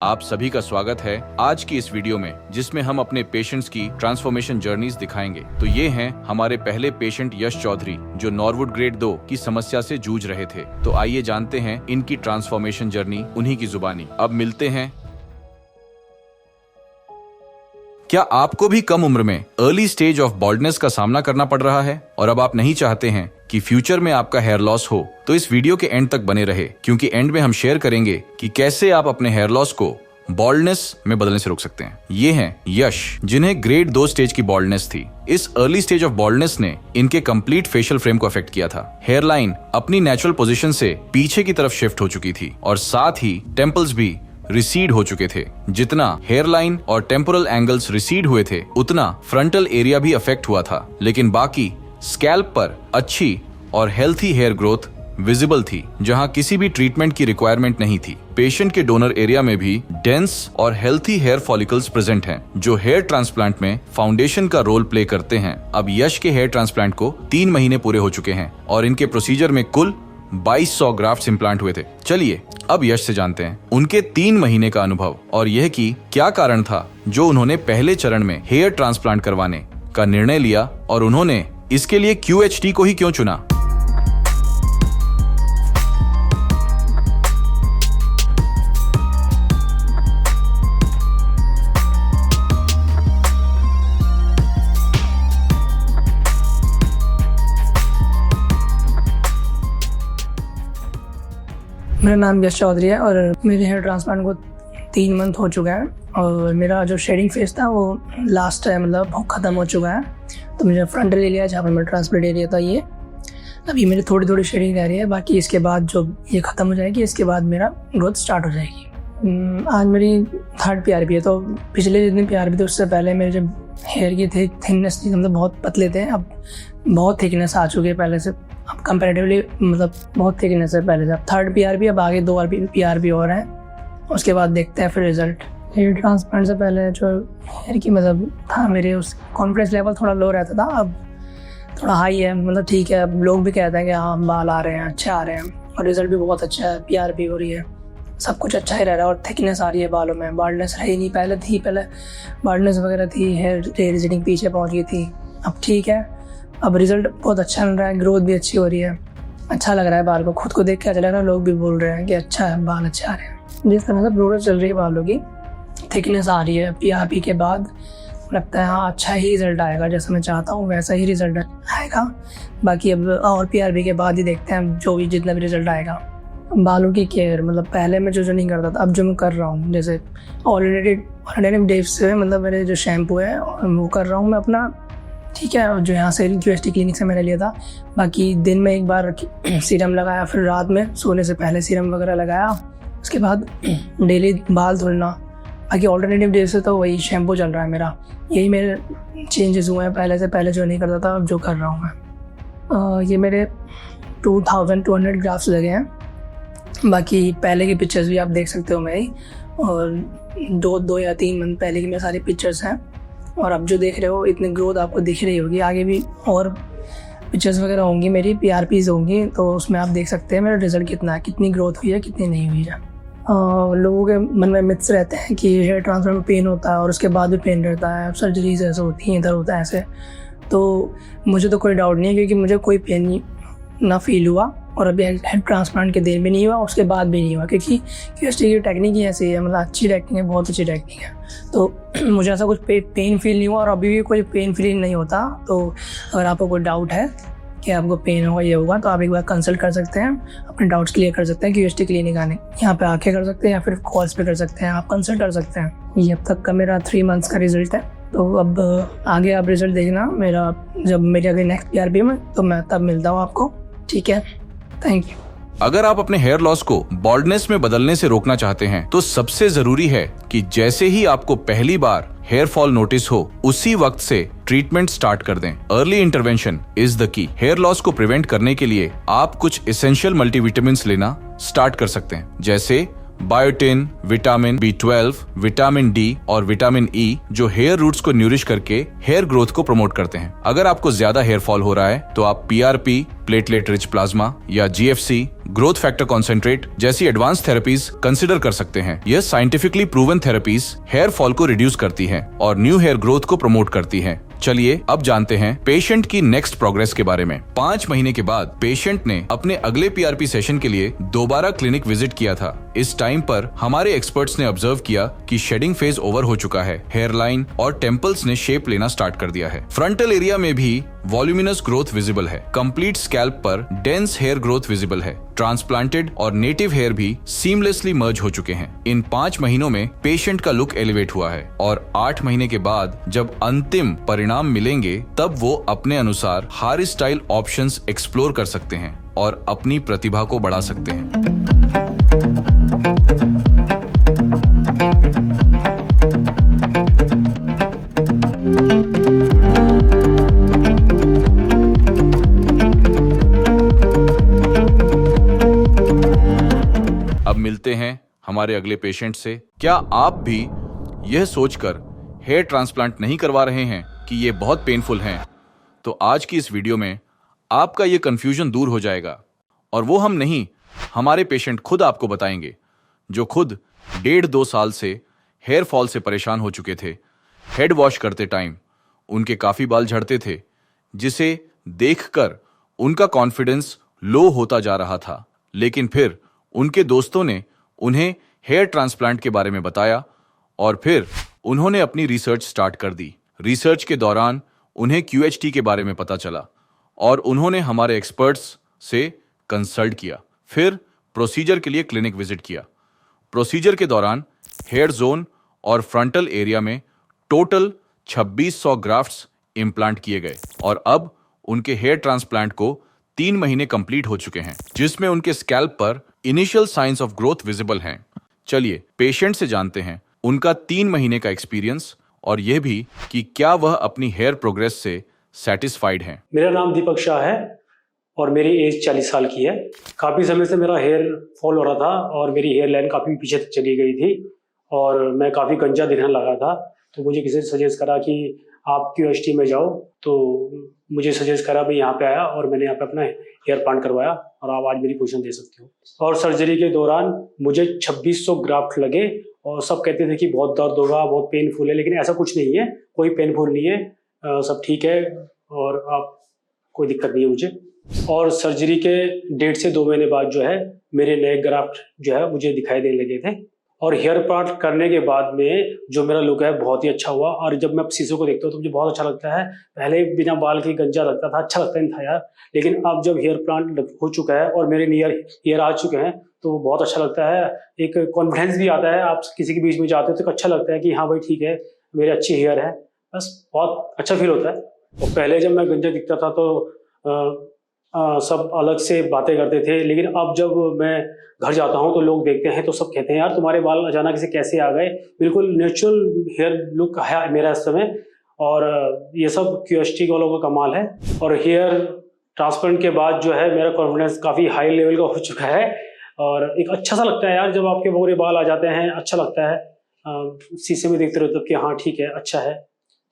आप सभी का स्वागत है आज की इस वीडियो में, जिसमें हम अपने पेशेंट्स की ट्रांसफॉर्मेशन जर्नीज दिखाएंगे। तो ये हैं हमारे पहले पेशेंट यश चौधरी, जो नॉर्वुड ग्रेड 2 की समस्या से जूझ रहे थे। तो आइए जानते हैं इनकी ट्रांसफॉर्मेशन जर्नी उन्हीं की जुबानी। अब मिलते हैं। क्या आपको भी कम उम्र में अर्ली स्टेज ऑफ बॉल्डनेस का सामना करना पड़ रहा है और अब आप नहीं चाहते हैं कि फ्यूचर में आपका हेयर लॉस हो? तो इस वीडियो के एंड तक बने रहे, क्योंकि एंड में हम शेयर करेंगे कि कैसे आप अपने हेयर लॉस को बॉल्डनेस में बदलने से रोक सकते हैं। ये हैं यश, जिन्हें ग्रेड 2 स्टेज की बॉल्डनेस थी। इस अर्ली स्टेज ऑफ बॉल्डनेस ने इनके कंप्लीट फेशियल फ्रेम को अफेक्ट किया था। हेयर लाइन अपनी नेचुरल पोजीशन से पीछे की तरफ शिफ्ट हो चुकी थी और साथ ही टेम्पल्स भी रिसीड हो चुके थे। जितना हेयरलाइन और टेम्पोरल एंगल्स रिसीड हुए थे, उतना फ्रंटल एरिया भी अफेक्ट हुआ था, लेकिन बाकी स्कैल्प पर अच्छी और हेल्थी हेयर ग्रोथ विजिबल थी, जहां किसी भी ट्रीटमेंट की रिक्वायरमेंट नहीं थी। पेशेंट के डोनर एरिया में भी डेंस और हेल्थी हेयर फॉलिकल्स प्रेजेंट हैं, जो हेयर ट्रांसप्लांट में फाउंडेशन का रोल प्ले करते हैं। अब यश के हेयर ट्रांसप्लांट को 3 महीने पूरे हो चुके हैं और इनके प्रोसीजर में कुल 2200 ग्राफ्ट्स इम्प्लांट हुए थे। चलिए अब यश से जानते हैं उनके 3 महीने का अनुभव और यह कि क्या कारण था जो उन्होंने पहले चरण में हेयर ट्रांसप्लांट करवाने का निर्णय लिया और उन्होंने इसके लिए QHT को ही क्यों चुना। मेरा नाम यश चौधरी है और मेरे हेयर ट्रांसप्लांट को 3 मंथ हो चुका है और मेरा जो शेडिंग फेस था वो लास्ट है, मतलब ख़त्म हो चुका है। तो मुझे फ्रंटल एरिया जहाँ पर मेरा ट्रांसप्लांट एरिया था, ये अभी मेरी थोड़ी थोड़ी शेडिंग रह रही है। बाकी इसके बाद जो ये ख़त्म हो जाएगी, इसके बाद मेरा ग्रोथ स्टार्ट हो जाएगी। आज मेरी 3rd PRP है। तो पिछले जितने PRP थे उससे पहले मेरे जब हेयर की थिकनेस थी, मतलब बहुत पतले थे, अब बहुत थिकनेस आ चुकी है पहले से। अब कंपैरेटिवली मतलब बहुत थिकनेस है पहले से। अब 3rd PRP, अब आगे 2 PRP और हैं, उसके बाद देखते हैं फिर रिजल्ट। हेयर ट्रांसप्लांट से पहले जो हेयर की मतलब था, मेरे उस कॉन्फिडेंस लेवल थोड़ा लो रहता था, अब थोड़ा हाई है, मतलब ठीक है। अब लोग भी कहते हैं कि हाँ बाल आ रहे हैं, अच्छे आ रहे हैं और रिजल्ट भी बहुत अच्छा है। PRP हो रही है, सब कुछ अच्छा ही रह रहा है और थिकनेस आ रही है बालों में। बाल्डनेस रही नहीं, पहले बाल्डनेस वगैरह थी, हेयर रिजल्टिंग पीछे पहुँच गई थी। अब ठीक है, अब रिजल्ट बहुत अच्छा मिल रहा है, ग्रोथ भी अच्छी हो रही है, अच्छा लग रहा है बाल को। खुद को देख के अच्छा लग रहा है, लोग भी बोल रहे हैं कि अच्छा है, बाल अच्छे आ रहे हैं। जिस तरह से प्रोग्रेस चल रही है बालों की, थिकनेस आ रही है, PRP के बाद लगता है हाँ अच्छा ही रिजल्ट आएगा, जैसा मैं चाहता हूँ वैसा ही रिजल्ट आएगा। बाकी अब और PRP के बाद ही देखते हैं जो भी जितना भी रिजल्ट आएगा। बालों की केयर मतलब पहले मैं जो नहीं करता था, अब जो मैं कर रहा हूँ, जैसे ऑल्टरनेटिव डेव से मतलब मेरे जो शैम्पू है वो कर रहा हूँ मैं अपना, ठीक है, जो यहाँ से QHT क्लिनिक से मैंने लिया था। बाकी दिन में एक बार सीरम लगाया, फिर रात में सोने से पहले सीरम वगैरह लगाया, उसके बाद डेली बाल धुलना। बाकी ऑल्टरनेटिव डे से तो वही शैम्पू चल रहा है मेरा। यही मेरे चेंजेस हुए हैं पहले से। पहले जो नहीं करता था, अब जो कर रहा हूँ मैं। ये मेरे 2200 ग्राफ्स लगे हैं। बाकी पहले की पिक्चर्स भी आप देख सकते हो मेरी, और 2 या 3 मंथ पहले की मेरी सारी पिक्चर्स हैं। और अब जो देख रहे हो इतनी ग्रोथ आपको दिख रही होगी, आगे भी और पिक्चर्स वगैरह होंगी मेरी, PRPs होंगी, तो उसमें आप देख सकते हैं मेरा रिजल्ट कितना है, कितनी ग्रोथ हुई है, कितनी नहीं हुई है। लोगों के मन में मिथ्स रहते हैं कि हेयर ट्रांसफर में पेन होता है और उसके बाद भी पेन रहता है, सर्जरीज ऐसे होती हैं, इधर होता है ऐसे। तो मुझे तो कोई डाउट नहीं है, क्योंकि मुझे कोई पेन ना फील हुआ और अभी हेड ट्रांसप्लांट के दिन भी नहीं हुआ, उसके बाद भी नहीं हुआ, क्योंकि QHT की टेक्निक ही ऐसी है, मतलब अच्छी टेक्निक है, बहुत अच्छी टेक्निक है। तो मुझे ऐसा कुछ पेन फील नहीं हुआ और अभी भी कोई पेन फील नहीं होता। तो अगर आपको कोई डाउट है कि आपको पेन होगा ये होगा, तो आप एक बार कंसल्ट कर सकते हैं, अपने डाउट्स क्लियर कर सकते हैं। QHT क्लिनिक आने यहाँ पे आके कर सकते हैं या फिर कॉल्स पे कर सकते हैं, आप कंसल्ट कर सकते हैं। ये अब तक का मेरा 3 मंथ्स का रिजल्ट है। तो अब आगे आप रिजल्ट देखना मेरा, जब मेरी अगली नेक्स्ट PRP में, तो मैं तब मिलता हूँ आपको, ठीक है। Thank you. अगर आप अपने हेयर लॉस को बॉल्डनेस में बदलने से रोकना चाहते हैं, तो सबसे जरूरी है कि जैसे ही आपको पहली बार हेयर फॉल नोटिस हो, उसी वक्त से ट्रीटमेंट स्टार्ट कर दें। Early intervention is the key. Hair loss को प्रिवेंट करने के लिए आप कुछ एसेंशियल मल्टीविटामिन्स लेना स्टार्ट कर सकते हैं, जैसे biotin, vitamin B12, vitamin D और विटामिन E जो हेयर रूट्स को न्यूरिश करके हेयर ग्रोथ को प्रमोट करते हैं। अगर आपको ज्यादा हेयर फॉल हो रहा है तो आप PRP, प्लेटलेट रिच प्लाज्मा या GFC, ग्रोथ फैक्टर कॉन्सेंट्रेट जैसी एडवांस थेरेपीज कंसिडर कर सकते हैं। यह scientifically proven therapies hair fall को रिड्यूस करती हैं और न्यू हेयर ग्रोथ को प्रमोट करती हैं। चलिए अब जानते हैं पेशेंट की नेक्स्ट प्रोग्रेस के बारे में। 5 महीने के बाद पेशेंट ने अपने अगले PRP सेशन के लिए दोबारा क्लिनिक विजिट किया था। इस टाइम पर हमारे एक्सपर्ट्स ने ऑब्जर्व किया कि शेडिंग फेज ओवर हो चुका है। हेयरलाइन और टेम्पल्स ने शेप लेना स्टार्ट कर दिया है। फ्रंटल एरिया में भी वॉल्यूमिनस ग्रोथ विजिबल है। कंप्लीट स्कैल्प पर डेंस हेयर ग्रोथ विजिबल है। ट्रांसप्लांटेड और नेटिव हेयर भी सीमलेसली मर्ज हो चुके हैं। इन 5 महीनों में पेशेंट का लुक एलिवेट हुआ है और 8 महीने के बाद जब अंतिम परिणाम मिलेंगे तब वो अपने अनुसार हेयर स्टाइल ऑप्शंस एक्सप्लोर कर सकते हैं और अपनी प्रतिभा को बढ़ा सकते हैं। अब मिलते हैं हमारे अगले पेशेंट से। क्या आप भी यह सोचकर हेयर ट्रांसप्लांट नहीं करवा रहे हैं कि ये बहुत पेनफुल हैं? तो आज की इस वीडियो में आपका ये कंफ्यूजन दूर हो जाएगा और वो हम नहीं, हमारे पेशेंट खुद आपको बताएंगे, जो खुद 1.5-2 साल से हेयर फॉल से परेशान हो चुके थे। हेड वॉश करते टाइम उनके काफी बाल झड़ते थे, जिसे देखकर उनका कॉन्फिडेंस लो होता जा रहा था। लेकिन फिर उनके दोस्तों ने उन्हें हेयर ट्रांसप्लांट के बारे में बताया और फिर उन्होंने अपनी रिसर्च स्टार्ट कर दी। रिसर्च के दौरान उन्हें QHT के बारे में पता चला और उन्होंने हमारे एक्सपर्ट्स से कंसल्ट किया। फिर प्रोसीजर के लिए क्लिनिक विजिट किया। प्रोसीजर के दौरान हेयर जोन और फ्रंटल एरिया में टोटल 2600 ग्राफ्ट्स इम्प्लांट किए गए और अब उनके हेयर ट्रांसप्लांट को 3 महीने कंप्लीट हो चुके हैं, जिसमें उनके स्कैल्प पर initial science of growth visible हैं। चलिए पेशेंट से जानते हैं उनका 3 महीने का एक्सपीरियंस और यह भी कि क्या वह अपनी हेयर प्रोग्रेस से सेटिस्फाइड हैं। मेरा नाम दीपक शाह है और मेरी एज 40 साल की है। काफ़ी समय से मेरा हेयर फॉल हो रहा था और मेरी हेयर लाइन काफ़ी पीछे तक चली गई थी और मैं काफ़ी गंजा दिखने लगा था। तो मुझे किसी ने सजेस्ट करा कि आप QHT में जाओ, तो मुझे सजेस्ट करा, मैं यहाँ पे आया और मैंने यहाँ पे अपना हेयर प्लांट करवाया और आप आज मेरी पोजीशन दे सकते हो। और सर्जरी के दौरान मुझे 2600 ग्राफ्ट लगे और सब कहते थे कि बहुत दर्द होगा, बहुत पेनफुल है, लेकिन ऐसा कुछ नहीं है, कोई पेनफुल नहीं है, सब ठीक है और आप कोई दिक्कत नहीं है मुझे। और सर्जरी के 1.5 से 2 महीने बाद जो है मेरे नए ग्राफ्ट जो है मुझे दिखाई देने लगे थे और हेयर प्लांट करने के बाद में जो मेरा लुक है बहुत ही अच्छा हुआ। और जब मैं शीशे को देखता हूँ तो मुझे बहुत अच्छा लगता है। पहले बिना बाल के गंजा लगता था, अच्छा लगता नहीं था यार, लेकिन अब जब हेयर प्लांट हो चुका है और मेरे नियर हेयर आ चुके हैं तो बहुत अच्छा लगता है। एक कॉन्फिडेंस भी आता है, आप किसी के बीच में जाते हो तो अच्छा लगता है कि हाँ भाई ठीक है, मेरे अच्छी हेयर है, बस बहुत अच्छा फील होता है। और पहले जब मैं गंजा दिखता था तो सब अलग से बातें करते थे, लेकिन अब जब मैं घर जाता हूँ तो लोग देखते हैं तो सब कहते हैं यार तुम्हारे बाल अचानक से कैसे आ गए, बिल्कुल नेचुरल हेयर लुक है मेरा इस समय। और ये सब QHT वालों का कमाल है। और हेयर ट्रांसप्लांट के बाद जो है मेरा कॉन्फिडेंस काफ़ी हाई लेवल का हो चुका है और एक अच्छा सा लगता है यार जब आपके पूरे बाल आ जाते हैं, अच्छा लगता है। शीशे में देखते रहते हो कि हाँ ठीक है, अच्छा है,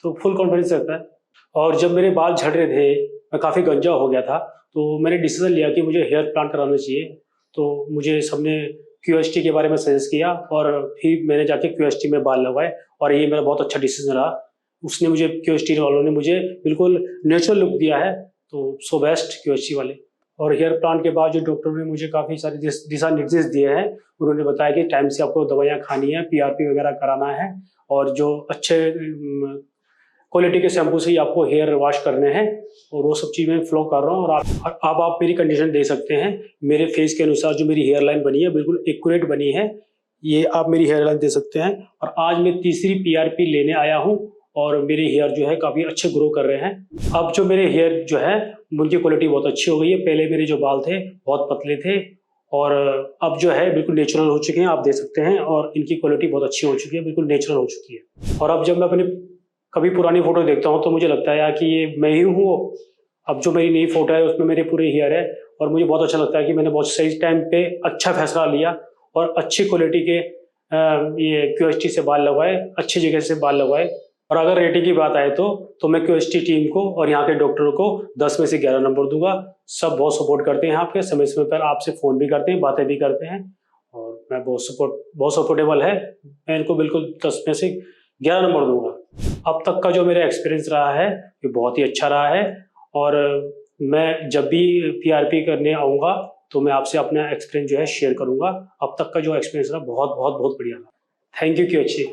तो फुल कॉन्फिडेंस रहता है। और जब मेरे बाल झड़ रहे थे, मैं काफ़ी गंजा हो गया था, तो मैंने डिसीजन लिया कि मुझे हेयर प्लांट कराना चाहिए। तो मुझे सबने QHT के बारे में सजेस्ट किया और फिर मैंने जाके QHT में बाल लगवाए और ये मेरा बहुत अच्छा डिसीजन रहा। उसने मुझे QHT वालों ने मुझे बिल्कुल नेचुरल लुक दिया है, तो सो बेस्ट QHT वाले। और हेयर प्लांट के बाद जो डॉक्टर ने मुझे काफ़ी सारे दिशा निर्देश दिए हैं, उन्होंने बताया कि टाइम से आपको दवाइयाँ खानी है, PRP वगैरह कराना है और जो अच्छे क्वालिटी के शैम्पू से ही आपको हेयर वॉश करने हैं और वो सब चीज़ मैं फ्लो कर रहा हूँ। और अब आप मेरी कंडीशन दे सकते हैं, मेरे फेस के अनुसार जो मेरी हेयर लाइन बनी है बिल्कुल एक्यूरेट बनी है, ये आप मेरी हेयर लाइन दे सकते हैं। और आज मैं तीसरी PRP लेने आया हूँ और मेरे हेयर जो है काफ़ी अच्छे ग्रो कर रहे हैं। अब जो मेरे हेयर जो है उनकी क्वालिटी बहुत अच्छी हो गई है। पहले मेरे जो बाल थे बहुत पतले थे और अब जो है बिल्कुल नेचुरल हो चुके हैं, आप देख सकते हैं, और इनकी क्वालिटी बहुत अच्छी हो चुकी है, बिल्कुल नेचुरल हो चुकी है। और अब जब मैं अपनी कभी पुरानी फोटो देखता हूँ तो मुझे लगता है यार कि ये मैं ही हूँ। अब जो मेरी नई फोटो है उसमें मेरे पूरे हेयर है और मुझे बहुत अच्छा लगता है कि मैंने बहुत सही टाइम पे अच्छा फैसला लिया और अच्छी क्वालिटी के ये क्यूएसटी से बाल लगवाए, अच्छी जगह से बाल लगवाए। और अगर रेटिंग की बात आए तो मैं क्यूएसटी टीम को और यहाँ के डॉक्टरों को 10 में से 11 नंबर दूंगा। सब बहुत सपोर्ट करते हैं आपके, समय समय पर आपसे फ़ोन भी करते हैं, बातें भी करते हैं, और मैं बहुत सपोर्टेबल है। मैं इनको बिल्कुल 10 में से 11 नंबर दूंगा। अब तक का जो मेरा एक्सपीरियंस रहा है ये बहुत ही अच्छा रहा है, और मैं जब भी पीआरपी करने आऊँगा तो मैं आपसे अपना एक्सपीरियंस जो है शेयर करूँगा। अब तक का जो एक्सपीरियंस रहा बहुत बहुत बहुत बढ़िया रहा। Thank you QHC.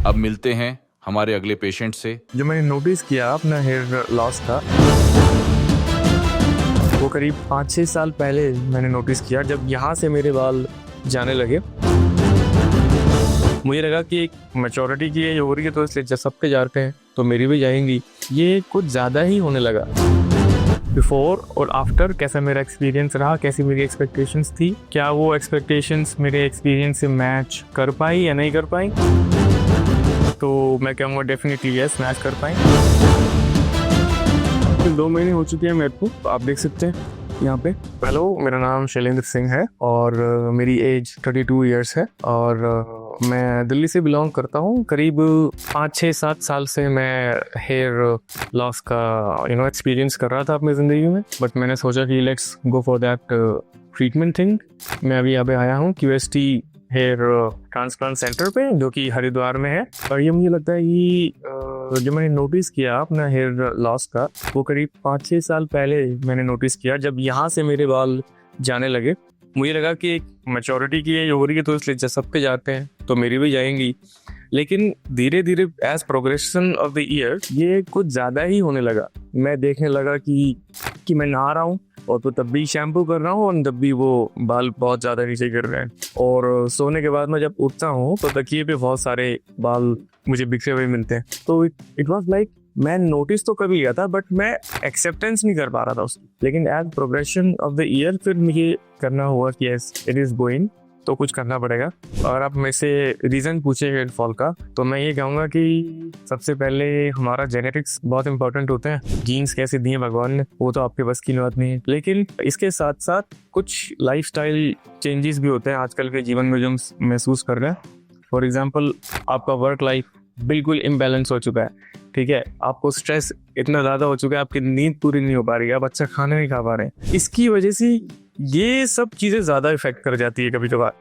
अब मिलते हैं हमारे अगले पेशेंट से। जो मैंने नोटिस किया अपना हेयर लॉस का, वो करीब 5-6 साल पहले मैंने नोटिस किया, जब यहाँ से मेरे बाल जाने लगे। मुझे लगा कि एक मैच्योरिटी की एज हो रही है तो इसलिए जब सबके जाते हैं तो मेरी भी जाएंगी। ये कुछ ज़्यादा ही होने लगा। बिफोर और आफ्टर कैसा मेरा एक्सपीरियंस रहा, कैसी मेरी एक्सपेक्टेशंस थी, क्या वो एक्सपेक्टेशंस मेरे एक्सपीरियंस से मैच कर पाई या नहीं कर पाई? तो मैं कहूँगा डेफिनेटली यस, मैच कर पाई। 2 महीने हो चुके हैं मेरे को, तो आप देख सकते हैं यहाँ पे। हेलो, मेरा नाम शैलेंद्र सिंह है और मेरी एज 32 इयर्स है और मैं दिल्ली से बिलोंग करता हूँ। करीब 5-6-7 साल से मैं हेयर लॉस का एक्सपीरियंस कर रहा था अपनी ज़िंदगी में, बट मैंने सोचा कि let's go for that treatment thing. मैं अभी यहाँ पे आया हूँ क्यूएसटी हेयर ट्रांसप्लांट सेंटर पे, जो कि हरिद्वार में है। और ये मुझे लगता है कि जो मैंने नोटिस किया अपना हेयर लॉस का, वो करीब 5-6 साल पहले मैंने नोटिस किया, जब यहाँ से मेरे बाल जाने लगे। मुझे लगा कि एक मैच्योरिटी की एज हो रही है तो इसलिए जब सबके जाते हैं तो मेरी भी जाएंगी। लेकिन धीरे धीरे age progression of the year ये कुछ ज़्यादा ही होने लगा। मैं देखने लगा कि मैं नहा रहा हूँ और तो तब भी शैम्पू कर रहा हूँ और तब भी वो बाल बहुत ज़्यादा नीचे गिर रहे हैं। और सोने के बाद मैं जब उठता हूँ तो तकिए पे बहुत सारे बाल मुझे बिखरे हुए मिलते हैं। तो इट वॉज लाइक, मैं नोटिस तो कर लिया था बट मैं एक्सेप्टेंस नहीं कर पा रहा था उसकी। लेकिन age progression of the year फिर मुझे करना हुआ कि यस इट इज़ गोइंग, तो कुछ करना पड़ेगा। और आप मेरे से रीज़न पूछे हेयर फॉल का, तो मैं ये कहूँगा कि सबसे पहले हमारा जेनेटिक्स बहुत इंपॉर्टेंट होते हैं। जीन्स कैसे दिए भगवान ने, वो तो आपके बस की बात नहीं है। लेकिन इसके साथ साथ कुछ लाइफस्टाइल चेंजेस भी होते हैं आजकल के जीवन में जो हम महसूस कर रहे हैं। फॉर एग्जाम्पल, आपका वर्क लाइफ बिल्कुल इम्बैलेंस हो चुका है, ठीक है। आपको स्ट्रेस इतना ज़्यादा हो चुका है, आपकी नींद पूरी नहीं हो पा रही है, आप अच्छा खाना नहीं खा पा रहे हैं। इसकी वजह से ये सब चीज़ें ज़्यादा इफेक्ट कर जाती है कभी कभार।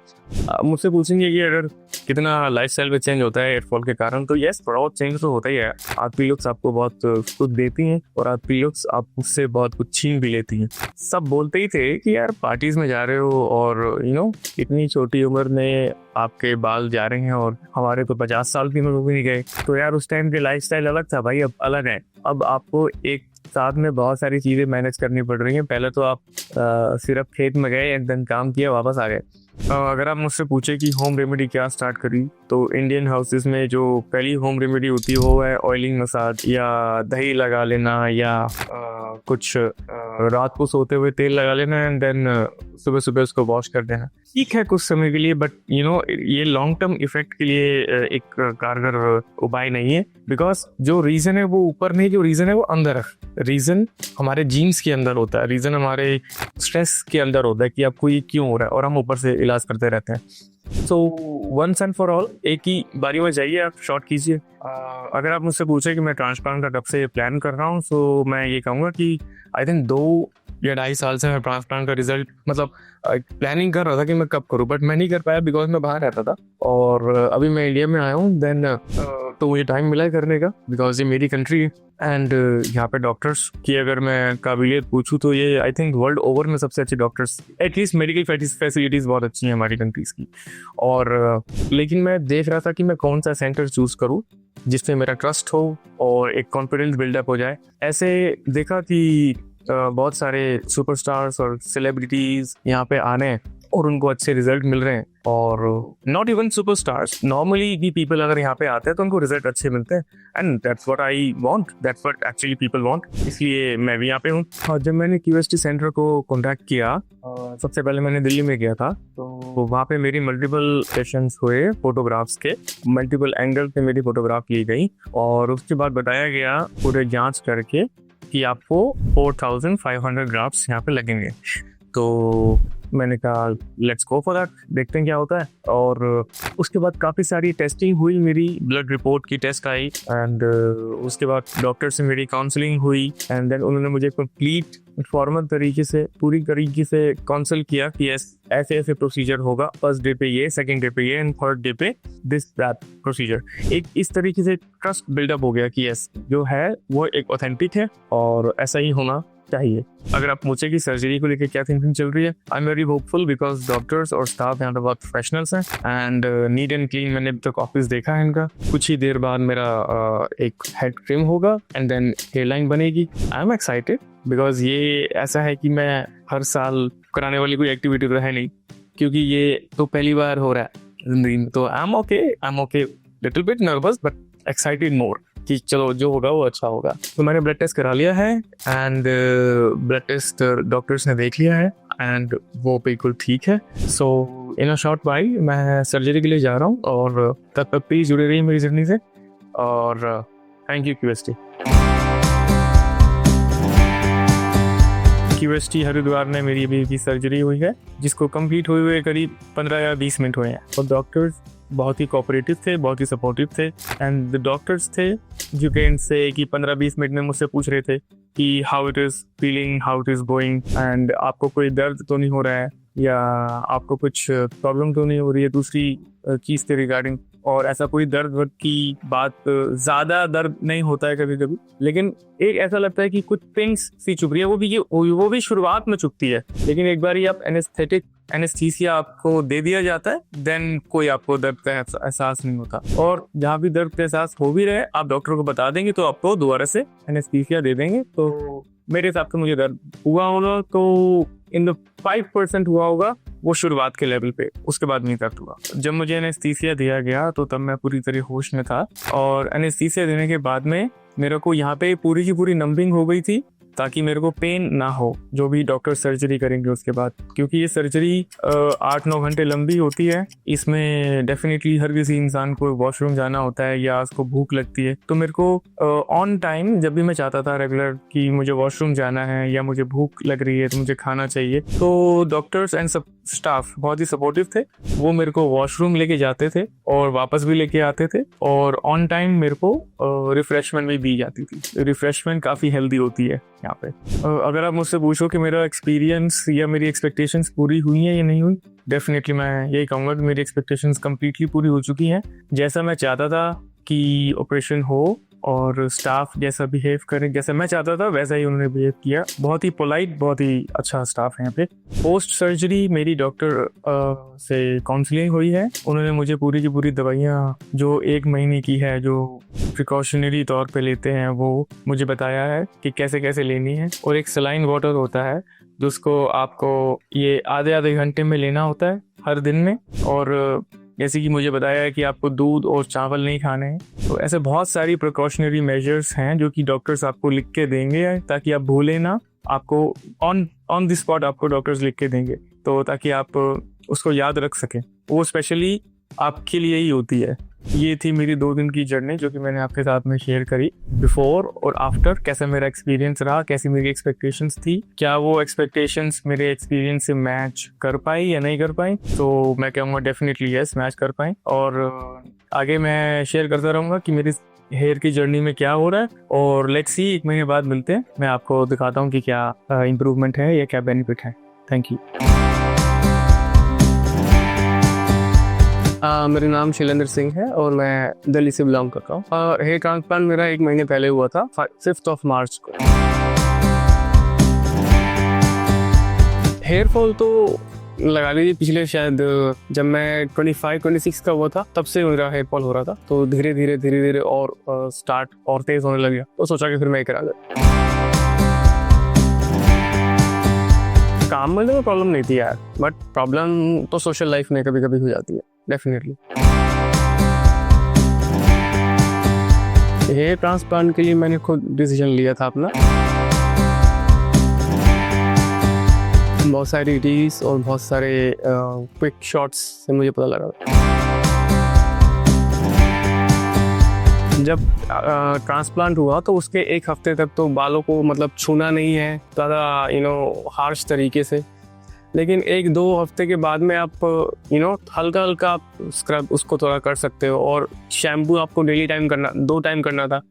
आप मुझसे पूछेंगे कि अगर कितना लाइफस्टाइल में चेंज होता है हेयरफॉल के कारण, तो यस थोड़ा बहुत चेंज तो होता ही है। आपकी लुक्स आपको बहुत कुछ देती हैं और आपकी लुक्स आप उससे बहुत कुछ छीन भी लेती हैं। सब बोलते ही थे कि यार पार्टीज में जा रहे हो और इतनी छोटी उम्र में आपके बाल जा रहे हैं, और हमारे तो 50 साल की उम्र भी नहीं गए। तो यार उस टाइम के लाइफस्टाइल अलग था भाई, अब अलग है। अब आपको एक साथ में बहुत सारी चीज़ें मैनेज करनी पड़ रही हैं। पहले तो आप सिर्फ खेत में गए, एक दिन काम किया, वापस आ गए। अगर आप मुझसे पूछे कि होम रेमेडी क्या स्टार्ट करी, तो इंडियन हाउसेस में जो पहली होम रेमेडी होती है वो है ऑयलिंग मसाज, या दही लगा लेना, या कुछ रात को सोते हुए तेल लगा लेना एंड देन सुबह सुबह उसको वॉश कर देना। ठीक है कुछ समय के लिए, बट ये लॉन्ग टर्म इफेक्ट के लिए एक कारगर उपाय नहीं है। बिकॉज जो रीजन है वो ऊपर नहीं, जो रीजन है वो अंदर है। रीजन हमारे जीन्स के अंदर होता है, रीजन हमारे स्ट्रेस के अंदर होता है कि आपको ये क्यों हो रहा है, और हम ऊपर से इलाज करते रहते हैं। So once and for all एक ही बारी में जाइए, आप शॉर्ट कीजिए। अगर आप मुझसे पूछे कि मैं ट्रांसप्लांट का कब से प्लान कर रहा हूँ, तो मैं ये कहूँगा कि आई थिंक 2 या 2.5 साल से मैं ट्रांसप्लांट का रिजल्ट प्लानिंग कर रहा था कि मैं कब करूँ, बट मैं नहीं कर पाया बिकॉज मैं बाहर रहता था। और अभी मैं इंडिया में आया हूँ, देन तो मुझे टाइम मिला है करने का, बिकॉज ये मेरी कंट्री है। एंड यहाँ पे डॉक्टर्स की अगर मैं काबिलियत पूछूँ तो ये आई थिंक वर्ल्ड ओवर में सबसे अच्छे डॉक्टर्स, एटलीस्ट मेडिकल फैसिलिटीज़ बहुत अच्छी हैं हमारी कंट्रीज़ की। और लेकिन मैं देख रहा था कि मैं कौन सा सेंटर चूज़ करूँ जिसमें मेरा ट्रस्ट हो और एक कॉन्फिडेंस बिल्डअप हो जाए। ऐसे देखा कि बहुत सारे सुपरस्टार्स और सेलिब्रिटीज़ यहाँ पे आ रहे हैं और उनको अच्छे रिजल्ट मिल रहे हैं। और नॉट इवन सुपरस्टार्स, नॉर्मली भी पीपल अगर यहाँ पे आते हैं तो उनको रिजल्ट अच्छे मिलते हैं। And that's what I want, that's what actually people want, इसलिए मैं भी यहाँ पे हूँ। और जब मैंने क्यूएसटी सेंटर को कॉन्टैक्ट किया, सबसे पहले मैंने दिल्ली में किया था, तो वहाँ पे मेरी मल्टीपल सेशंस हुए फोटोग्राफ्स के, मल्टीपल एंगल पे मेरी फोटोग्राफ ली गई और उसके बाद बताया गया पूरे जाँच करके कि आपको 4500 ग्राफ्स यहाँ पे लगेंगे। तो मैंने कहा लेट्स गो फॉर दैट, देखते हैं क्या होता है। और उसके बाद काफ़ी सारी टेस्टिंग हुई, मेरी ब्लड रिपोर्ट की टेस्ट आई, एंड उसके बाद डॉक्टर से मेरी काउंसलिंग हुई, एंड देन उन्होंने मुझे कंप्लीट फॉर्मल तरीके से, पूरी तरीके से काउंसल किया कि ऐसे ऐसे प्रोसीजर होगा, फर्स्ट डे पे ये, सेकंड डे पे ये, एंड थर्ड डे पे दिस दैट प्रोसीजर। एक इस तरीके से ट्रस्ट बिल्डअप हो गया कि यस जो है वो एक ऑथेंटिक है और ऐसा ही होना चाहिए। अगर आप पूछे कि सर्जरी को लेकर क्या थिंकिंग चल रही है, I am very hopeful because doctors और स्टाफ यहाँ पे बहुत प्रोफेशनल्स हैं एंड नीट एंड क्लीन। मैंने अभी तक ऑफिस देखा है इनका। कुछ ही देर बाद मेरा एक हेड ट्रिम होगा एंड देन हेयरलाइन बनेगी। आई एम एक्साइटेड बिकॉज ये ऐसा है कि मैं हर साल कराने वाली कोई एक्टिविटी तो है नहीं, क्योंकि ये तो पहली बार हो रहा है जिंदगी में। तो I am okay, little bit nervous but excited more कि चलो जो होगा वो अच्छा होगा। तो मैंने ब्लड टेस्ट करा लिया है एंड ब्लड टेस्ट डॉक्टर्स ने देख लिया है एंड वो बिल्कुल ठीक है। सो इन अ शॉर्ट वाइल मैं सर्जरी के लिए जा रहा हूँ और तब तक प्लीज जुड़े रहिए मेरी जर्नी से। और थैंक यू क्यूएसटी हरिद्वार में मेरी अभी की सर्जरी हुई है, जिसको कंप्लीट हुए करीब 15 या 20 मिनट हुए हैं। और डॉक्टर्स बहुत ही कोऑपरेटिव थे, बहुत ही सपोर्टिव थे एंड द डॉक्टर्स थे जो कैन से कि 15-20 मिनट में मुझसे पूछ रहे थे कि how it is feeling, how it is going, and आपको कोई दर्द तो नहीं हो रहा है या आपको कुछ प्रॉब्लम तो नहीं हो रही है दूसरी चीज़ के रिगार्डिंग। और ऐसा कोई दर्द वर्द की बात, ज़्यादा दर्द नहीं होता है कभी कभी, लेकिन एक ऐसा लगता है कि कुछ पिंस सी चुभ रही है, वो भी शुरुआत में चुभती है, लेकिन एक बार ही आप एनेस्थीसिया आपको दे दिया जाता है, देन कोई आपको दर्द का एहसास नहीं होता। और जहाँ भी दर्द का एहसास हो भी रहे, आप डॉक्टर को बता देंगे तो आपको दोबारा से एनेस्थीसिया दे देंगे। तो मेरे हिसाब से मुझे दर्द हुआ होगा तो इन द 5% हुआ होगा वो शुरुआत के लेवल पे, उसके बाद नहीं दर्द हुआ। जब मुझे एनेस्थीसिया दिया गया तो तब मैं पूरी तरह होश में था और एनेस्थीसिया देने के बाद में मेरे को यहाँ पे पूरी की पूरी नंबिंग हो गई थी ताकि मेरे को पेन ना हो जो भी डॉक्टर सर्जरी करेंगे उसके बाद, क्योंकि ये सर्जरी 8-9 घंटे लंबी होती है। इसमें डेफिनेटली हर किसी इंसान को वॉशरूम जाना होता है या उसको भूख लगती है। तो मेरे को ऑन टाइम जब भी मैं चाहता था रेगुलर कि मुझे वॉशरूम जाना है या मुझे भूख लग रही है तो मुझे खाना चाहिए, तो डॉक्टर्स एंड सब स्टाफ बहुत ही सपोर्टिव थे। वो मेरे को वॉशरूम लेके जाते थे और वापस भी लेके आते थे और ऑन टाइम मेरे को रिफ्रेशमेंट भी दी जाती थी। रिफ्रेशमेंट काफ़ी हेल्दी होती है यहाँ पे। अगर आप मुझसे पूछो कि मेरा एक्सपीरियंस या मेरी एक्सपेक्टेशंस पूरी हुई हैं या नहीं हुई, डेफिनेटली मैं यही कहूँगा कि मेरी एक्सपेक्टेशंस कम्प्लीटली पूरी हो चुकी हैं। जैसा मैं चाहता था कि ऑपरेशन हो और स्टाफ जैसा बिहेव करे, जैसे मैं चाहता था वैसा ही उन्होंने बिहेव किया। बहुत ही पोलाइट, बहुत ही अच्छा स्टाफ है यहाँ पे। पोस्ट सर्जरी मेरी डॉक्टर से काउंसलिंग हुई है। उन्होंने मुझे पूरी की पूरी दवाइयाँ जो 1 महीने की है, जो प्रिकॉशनरी तौर पे लेते हैं, वो मुझे बताया है कि कैसे कैसे लेनी है। और एक सलाइन वाटर होता है जिसको आपको ये आधे घंटे में लेना होता है हर दिन में। और जैसे कि मुझे बताया है कि आपको दूध और चावल नहीं खाने हैं। तो ऐसे बहुत सारी प्रिकॉशनरी मेजर्स हैं जो कि डॉक्टर्स आपको लिख के देंगे ताकि आप भूलें ना। आपको ऑन द स्पॉट आपको डॉक्टर्स लिख के देंगे, तो ताकि आप उसको याद रख सकें। वो स्पेशली आपके लिए ही होती है। ये थी मेरी 2 दिन की जर्नी जो कि मैंने आपके साथ में शेयर करी। बिफोर और आफ्टर कैसा मेरा एक्सपीरियंस रहा, कैसी मेरी एक्सपेक्टेशंस थी, क्या वो एक्सपेक्टेशंस मेरे एक्सपीरियंस से मैच कर पाई या नहीं कर पाई। तो मैं कहूँगा डेफिनेटली यस, मैच कर पाई। और आगे मैं शेयर करता रहूँगा कि मेरी हेयर की जर्नी में क्या हो रहा है। और लेट्स सी, 1 महीने बाद मिलते हैं, मैं आपको दिखाता हूँ कि क्या इम्प्रूवमेंट है या क्या बेनिफिट है। Thank you. मेरा नाम शैलेंद्र सिंह है और मैं दिल्ली से बिलोंग करता हूँ। हेयर ट्रांसप्लांट मेरा 1 महीने पहले हुआ था, 5 मार्च को। हेयर फॉल तो लगा लीजिए पिछले शायद जब मैं 25-26 का हुआ था तब से मेरा हेयर फॉल हो रहा था। तो धीरे धीरे और स्टार्ट और तेज होने लग गया। तो सोचा कि फिर मैं करा दे। काम में तो प्रॉब्लम नहीं थी यार, बट प्रॉब्लम तो सोशल लाइफ में कभी कभी हो जाती है डेफिनेटली। हेयर ट्रांसप्लांट के लिए मैंने खुद डिसीजन लिया था अपना। बहुत सारी रील्स और बहुत सारे क्विक शॉट्स से मुझे पता लगा। जब ट्रांसप्लांट हुआ तो उसके 1 हफ्ते तक तो बालों को मतलब छूना नहीं है ज़्यादा हार्श तरीके से। लेकिन 1-2 हफ्ते के बाद में आप हल्का हल्का स्क्रब उसको थोड़ा कर सकते हो। और शैम्पू आपको डेली टाइम करना, 2 टाइम करना था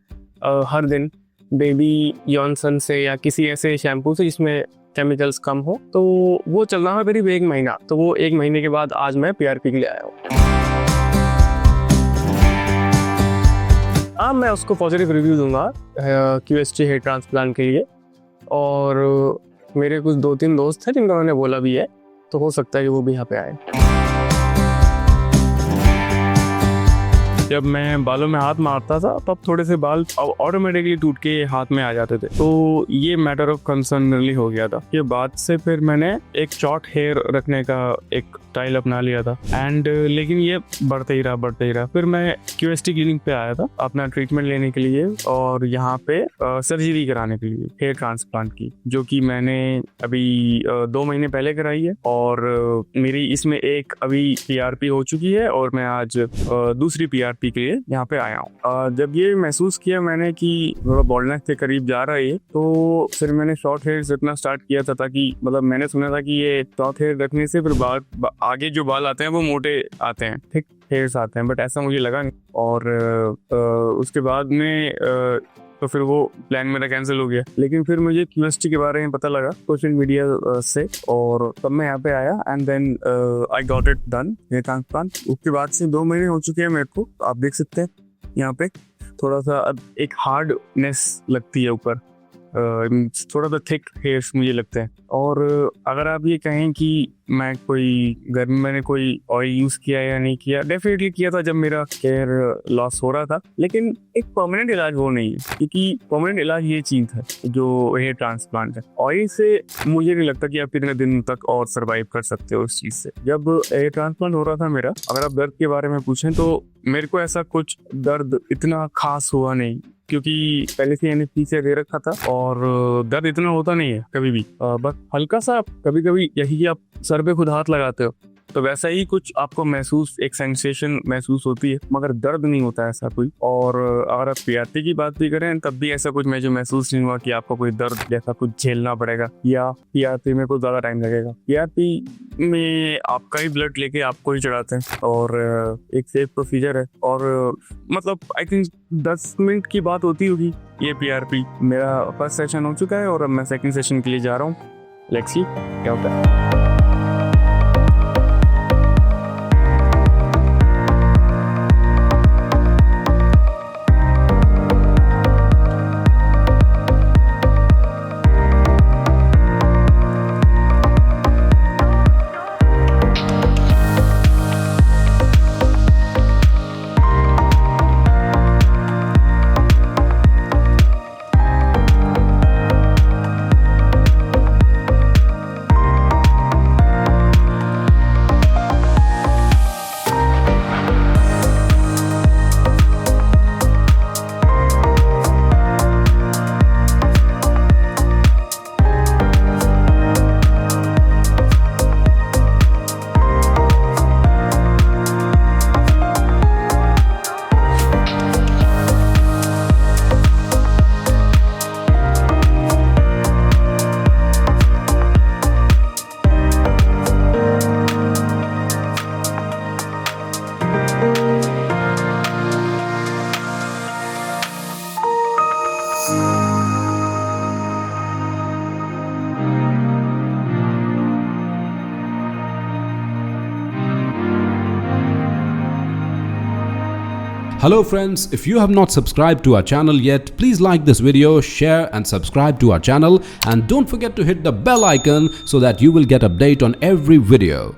हर दिन, बेबी जॉनसन से या किसी ऐसे शैम्पू से जिसमें केमिकल्स कम हो। तो वो चल रहा है करीब 1 महीना। तो वो 1 महीने के बाद आज मैं PRP के लिए आया हूँ। मैं उसको पॉजिटिव रिव्यू दूंगा QST हेयर ट्रांसप्लांट के लिए। और मेरे कुछ 2-3 दोस्त हैं जिनका मैंने बोला भी है, तो हो सकता है कि वो भी यहाँ पे आए। जब मैं बालों में हाथ मारता था तब थोड़े से बाल ऑटोमेटिकली टूट के हाथ में आ जाते थे। तो ये मैटर ऑफ कंसर्न मेरे लिए हो गया था। ये बाद से फिर मैंने एक शॉर्ट हेयर रखने का एक स्टाइल अपना लिया था। एंड लेकिन ये बढ़ते ही रहा। फिर मैं QST क्लिनिक पे आया था अपना ट्रीटमेंट लेने के लिए और यहाँ पे सर्जरी कराने के लिए हेयर ट्रांसप्लांट की, जो कि मैंने अभी 2 महीने पहले कराई है। और मेरी इसमें एक अभी PRP हो चुकी है और मैं आज दूसरी PRP के लिए यहाँ पे आया हूँ। जब ये महसूस किया मैंने कि मेरा बॉल्डनेस के करीब जा रहा है, तो फिर मैंने शॉर्ट हेयर रखना स्टार्ट किया था, ताकि मतलब मैंने सुना था कि ये शॉर्ट हेयर रखने से फिर आगे जो बाल आते हैं वो मोटे आते हैं, थिक हेयर्स आते हैं, बट ऐसा मुझे लगा नहीं। और उसके बाद में तो फिर वो प्लान मेरा कैंसिल हो गया। लेकिन फिर मुझे QST के बारे में पता लगा सोशल मीडिया से, और तब मैं यहाँ पे आया and then I got it done hair transplant. उसके बाद से 2 महीने हो चुके हैं मेरे को। आप देख सकते हैं यहाँ पे थोड़ा सा अब एक हार्डनेस लगती है ऊपर, थोड़ा सा थिक हेयर्स मुझे लगते हैं। और अगर आप ये कहें कि मैं घर में मैंने कोई ऑयल यूज़ किया या नहीं किया, डेफिनेटली किया था जब मेरा हेयर लॉस हो रहा था। लेकिन एक परमानेंट इलाज वो नहीं है, क्योंकि परमानेंट इलाज ये चीज़ है जो हेयर ट्रांसप्लांट है। ऑयल से मुझे नहीं लगता कि आप कितने दिन तक और सर्वाइव कर सकते हो उस चीज़ से। जब हेयर ट्रांसप्लांट हो रहा था मेरा, अगर आप दर्द के बारे में पूछें तो मेरे को ऐसा कुछ दर्द इतना खास हुआ नहीं, क्योंकि पहले से एनेस्थीसिया दे रखा था और दर्द इतना होता नहीं है कभी भी। बस हल्का सा कभी कभी यही आप सर पे खुद हाथ लगाते हो तो वैसा ही कुछ आपको एक सेंसेशन महसूस होती है, मगर दर्द नहीं होता ऐसा कोई। और अगर आप PRP की बात भी करें तब भी ऐसा कुछ मुझे महसूस नहीं हुआ कि आपको कोई दर्द जैसा कुछ झेलना पड़ेगा या PRP में कुछ ज़्यादा टाइम लगेगा। PRP में आपका ही ब्लड लेके आपको ही चढ़ाते हैं और एक सेफ प्रोसीजर है। और मतलब आई थिंक 10 मिनट की बात होती होगी ये PRP। मेरा फर्स्ट सेशन हो चुका है और अब मैं सेकंड सेशन के लिए जा रहा हूँ। लेट्स सी क्या होता है। Hello friends, if you have not subscribed to our channel yet, please like this video, share and subscribe to our channel, and don't forget to hit the bell icon so that you will get update on every video.